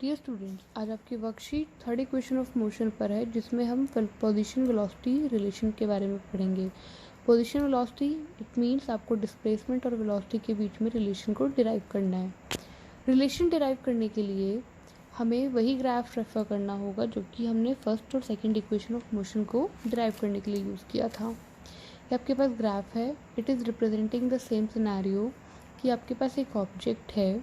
Dear students, आज आपकी worksheet third equation of motion पर है, जिसमें हम पोजीशन वेलोसिटी रिलेशन के बारे में पढ़ेंगे। पोजीशन वेलोसिटी इट मीन्स आपको डिस्प्लेसमेंट और वेलोसिटी के बीच में रिलेशन को डिराइव करना है। रिलेशन डिराइव करने के लिए हमें वही ग्राफ रेफर करना होगा जो कि हमने फर्स्ट और सेकेंड इक्वेशन ऑफ मोशन को डिराइव करने के लिए यूज़ किया था। ये आपके पास ग्राफ है, it is representing the same scenario कि आपके पास एक ऑब्जेक्ट है,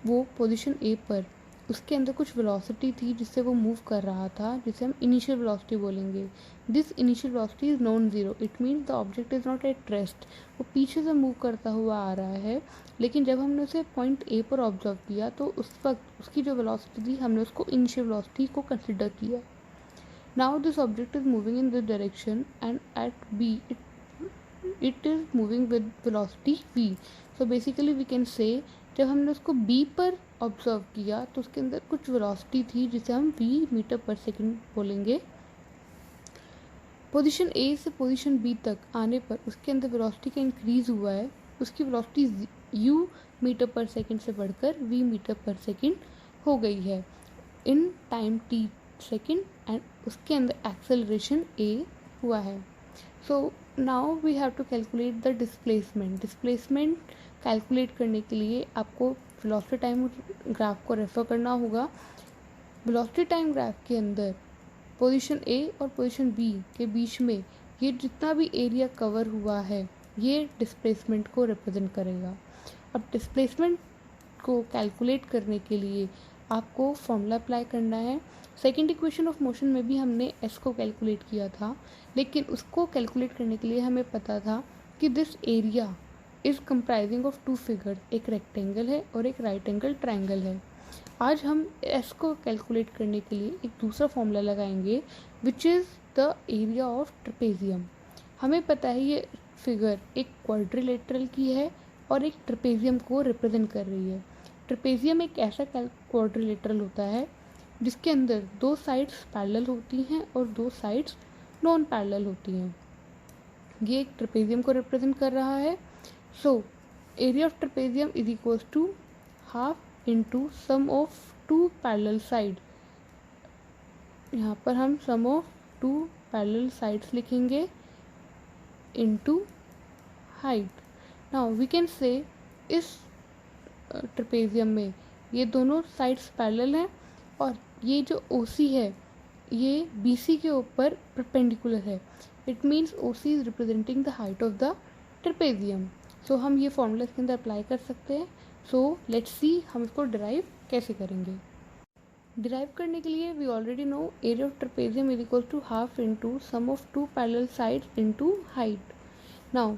वो पोजीशन ए पर उसके अंदर कुछ वेलोसिटी थी जिससे वो मूव कर रहा था, जिसे हम इनिशियल वेलोसिटी बोलेंगे। This initial velocity is non zero, it means the object is not at rest. वो पीछे से मूव करता हुआ आ रहा है, लेकिन जब हमने उसे पॉइंट ए पर ऑब्जर्व किया तो उस वक्त उसकी जो वेलोसिटी थी हमने उसको इनिशियल वेलोसिटी को कंसिडर किया। Now this object is moving in this direction and at B it is moving with velocity v। So basically we can say जब हमने उसको b पर ऑब्जर्व किया तो उसके अंदर कुछ वेलोसिटी थी जिसे हम v मीटर पर सेकंड बोलेंगे। पोजीशन a से पोजीशन b तक आने पर उसके अंदर वेलोसिटी का इंक्रीज हुआ है, उसकी velocity u metre per second से बढ़कर v मीटर पर सेकंड हो गई है in time t second, and उसके अंदर एक्सेलरेशन a हुआ है। So now we have to calculate the displacement. Displacement calculate करने के लिए आपको वेलोसिटी टाइम ग्राफ को रेफर करना होगा। वेलोसिटी टाइम ग्राफ के अंदर पोजीशन ए और पोजीशन बी के बीच में ये जितना भी एरिया कवर हुआ है ये डिस्प्लेसमेंट को रिप्रेजेंट करेगा। और डिस्प्लेसमेंट को कैलकुलेट करने के लिए आपको फॉर्मूला अप्लाई करना है। सेकेंड इक्वेशन ऑफ मोशन में भी हमने एस को कैलकुलेट किया था, लेकिन उसको कैलकुलेट करने के लिए हमें पता था कि this area is comprising of two figure, एक रेक्टेंगल है और एक राइट एंगल ट्रायंगल है। आज हम एस को कैलकुलेट करने के लिए एक दूसरा फॉर्मूला लगाएंगे which is the area of trapezium. हमें पता है ये फिगर एक क्वाड्रिलेटरल की है और एक ट्रेपेजियम को रिप्रेजेंट कर रही है। ट्रेपेजियम एक ऐसा क्वाड्रिलेटरल होता है जिसके अंदर दो साइड्स पैरेलल होती हैं और दो साइड्स नॉन पैरेलल होती हैं। ये एक ट्रेपेजियम को रिप्रेजेंट कर रहा है। So area of trapezium is equals to half into sum of two parallel side. यहाँ पर हम sum of two parallel sides लिखेंगे into height. Now we can say इस ट्रेपेजियम में ये दोनों साइड्स पैरेलल हैं और ये जो OC है ये BC के ऊपर परपेंडिकुलर है। It means OC is representing the height of the trapezium. So हम ये फॉर्मूला इसके अंदर अप्लाई कर सकते हैं। सो लेट्स सी हम इसको डिराइव कैसे करेंगे। डिराइव करने के लिए we already know area of trapezium is equal to half into sum of two parallel sides into height. Now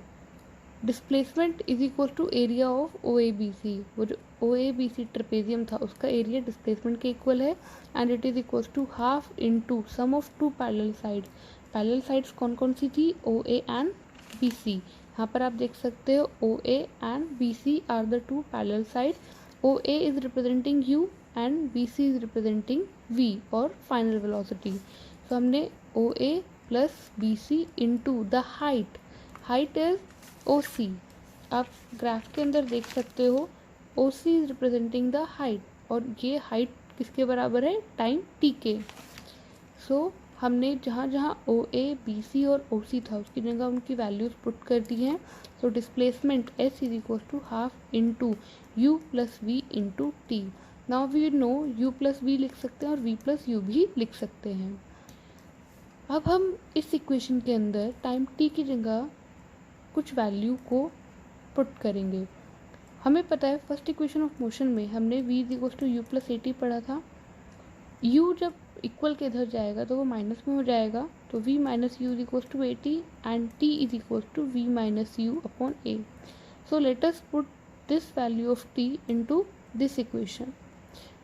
displacement is equal to area of OABC। वो जो OABC trapezium था उसका एरिया डिस्प्लेसमेंट के equal है and it is equal to half into sum of two parallel side. Parallel sides कौन कौन सी थी? OA and BC। यहाँ पर आप देख सकते हो OA and BC are the two parallel sides. OA is representing U and BC is representing V और फाइनल वेलोसिटी। सो हमने OA plus BC into the height. Height is OC। आप graph के अंदर देख सकते हो OC is representing the height और ये हाइट किसके बराबर है? टाइम t के। सो हमने जहाँ जहाँ OA, BC और OC था उसकी जगह उनकी वैल्यूज पुट कर दी हैं। So displacement S is equal to half into U plus V into T। Now we know U plus V लिख सकते हैं और V प्लस U भी लिख सकते हैं। अब हम इस इक्वेशन के अंदर टाइम t की जगह कुछ वैल्यू को पुट करेंगे। हमें पता है फर्स्ट इक्वेशन ऑफ मोशन में हमने v is equal to U plus AT पढ़ा था। U जब इक्वल के इधर जाएगा तो वो माइनस में हो जाएगा, तो v minus U is equal to AT and t is equal to v minus U upon A। So let us put this value of t into this equation.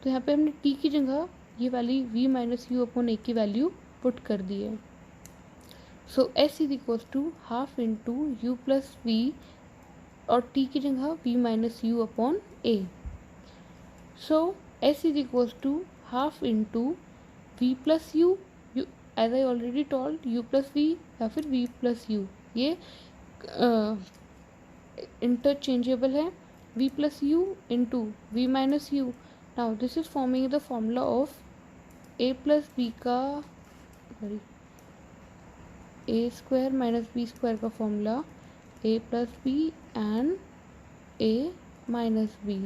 तो यहाँ पे हमने t की जगह ये वाली v minus U upon A की value put कर दी है। So S is equal to half into U plus V और t की जगह v minus U upon A। So S is equal to half into v plus U, as I already told U plus V या फिर V plus U, ये interchangeable है। v plus U into V minus U. Now this is forming the formula of a plus B का A square minus B square का formula a plus B and a minus B.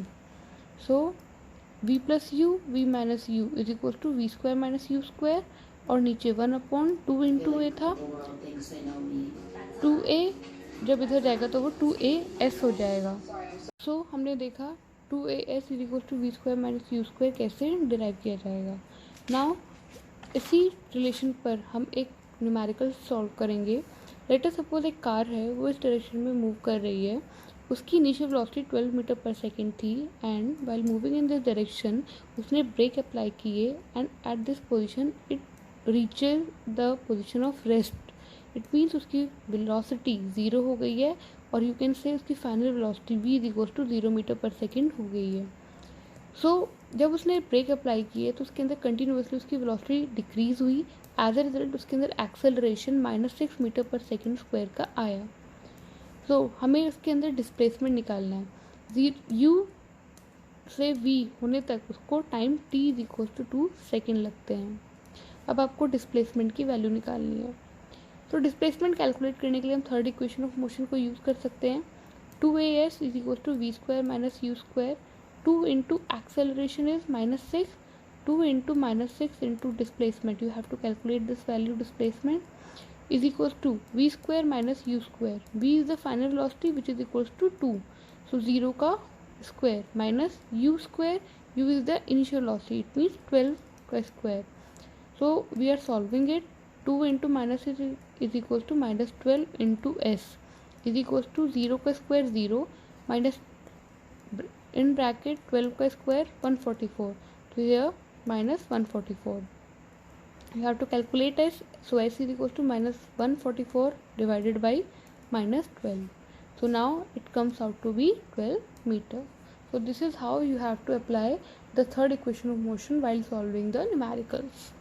So v plus U v minus U is equal to V square minus U square, और नीचे 1/2 into ए था. 2a जब इधर जाएगा तो वो 2as हो जाएगा. सो हमने देखा 2as is equal to V square minus U square कैसे डिराइव किया जाएगा. नाउ इसी रिलेशन पर हम एक न्यूमेरिकल सॉल्व करेंगे. लेट अस सपोज एक कार है, वो इस डायरेक्शन में मूव कर रही है. उसकी initial velocity 12 metre per second थी and while moving in this direction उसने ब्रेक अप्लाई किए and at this position it reaches the position of rest. It means उसकी वेलोसिटी 0 हो गई है और यू कैन से उसकी final velocity v is equal to 0 metre per second हो गई है. सो जब उसने ब्रेक अप्लाई किए तो उसके अंदर कंटिन्यूसली उसकी वेलोसिटी डिक्रीज हुई. एज अ रिजल्ट उसके अंदर acceleration -6 metre per second square का आया. सो हमें उसके अंदर डिस्प्लेसमेंट निकालना है. u से v होने तक उसको time t is equal to 2 second लगते हैं. अब आपको डिस्प्लेसमेंट की वैल्यू निकालनी है. तो डिस्प्लेसमेंट कैलकुलेट करने के लिए हम थर्ड इक्वेशन ऑफ मोशन को यूज़ कर सकते हैं. 2as is equal to V square minus U square. 2 into acceleration is -6. 2 into -6 into displacement, you have to calculate this value displacement, is equals to v square minus u square. v is the final velocity which is equals to 2, so 0 का square minus u square. u is the initial velocity, it means 12 का square. So we are solving it. 2 into minus is equals to -12 into s is equals to 0 का square 0 minus in bracket 12 का square 144. So here minus 144. You have to calculate s. So s is equals to -144 divided by -12. So now it comes out to be 12 meter. So this is how you have to apply the third equation of motion while solving the numericals.